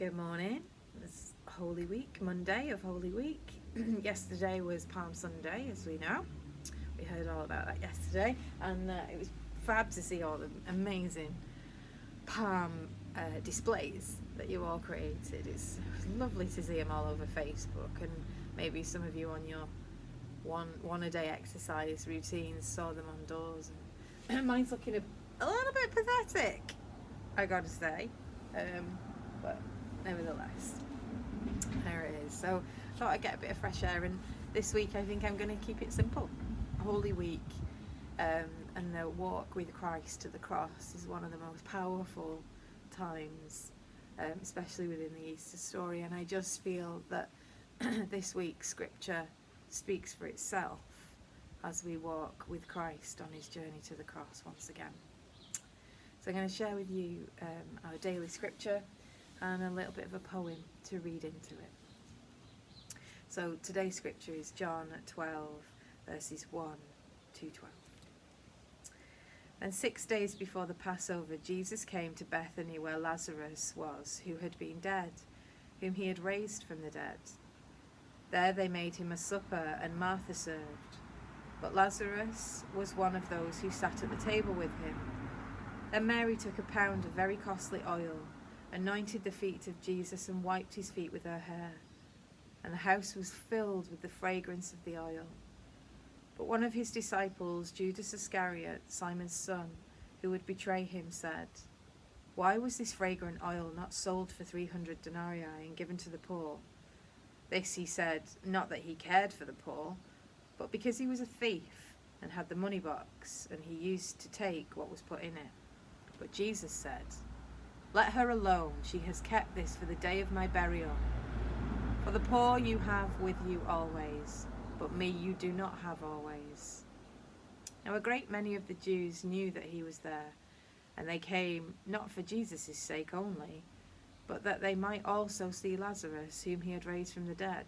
Good morning. It's Holy Week, Monday of Holy Week. Yesterday was Palm Sunday, as we know. We heard all about that yesterday, and it was fab to see all the amazing palm displays that you all created. It's lovely to see them all over Facebook, and maybe some of you on your one a day exercise routines saw them on doors. And mine's looking a little bit pathetic, I gotta say, but nevertheless, there it is. So I thought I'd get a bit of fresh air, and this week I think I'm going to keep it simple. Holy Week and the walk with Christ to the cross is one of the most powerful times, especially within the Easter story, and I just feel that this week's scripture speaks for itself as we walk with Christ on his journey to the cross once again. So I'm going to share with you our daily scripture and a little bit of a poem to read into it. So today's scripture is John 12, verses 1 to 12. And 6 days before the Passover, Jesus came to Bethany where Lazarus was, who had been dead, whom he had raised from the dead. There they made him a supper, and Martha served. But Lazarus was one of those who sat at the table with him. Then Mary took a pound of very costly oil, anointed the feet of Jesus, and wiped his feet with her hair. And the house was filled with the fragrance of the oil. But one of his disciples, Judas Iscariot, Simon's son, who would betray him, said, "Why was this fragrant oil not sold for 300 denarii and given to the poor?" This he said, not that he cared for the poor, but because he was a thief and had the money box, and he used to take what was put in it. But Jesus said, "Let her alone. She has kept this for the day of my burial. For the poor you have with you always, but me you do not have always." Now a great many of the Jews knew that he was there, and they came not for Jesus' sake only, but that they might also see Lazarus, whom he had raised from the dead.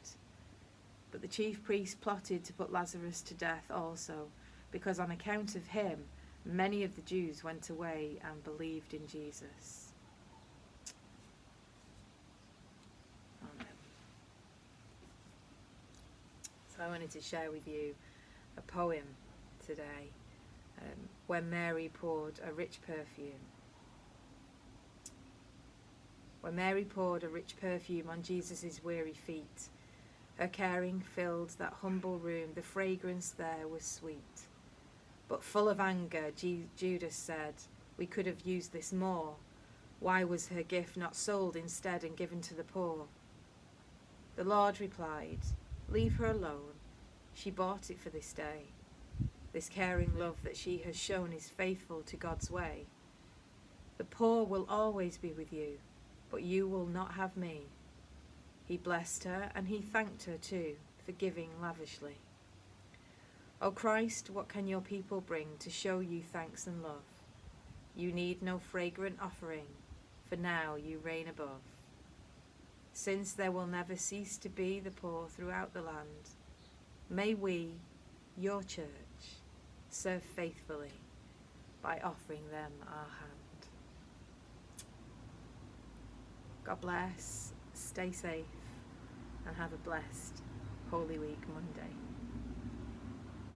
But the chief priests plotted to put Lazarus to death also, because on account of him many of the Jews went away and believed in Jesus. Amen. So I wanted to share with you a poem today, when Mary poured a rich perfume. When Mary poured a rich perfume on Jesus' weary feet, her caring filled that humble room, the fragrance there was sweet. But full of anger, Judas said, "We could have used this more. Why was her gift not sold instead and given to the poor?" The Lord replied, "Leave her alone. She bought it for this day. This caring love that she has shown is faithful to God's way. The poor will always be with you, but you will not have me." He blessed her, and he thanked her too for giving lavishly. O Christ, what can your people bring to show you thanks and love? You need no fragrant offering, for now you reign above. Since there will never cease to be the poor throughout the land, may we, your church, serve faithfully by offering them our hand. God bless, stay safe, and have a blessed Holy Week Monday.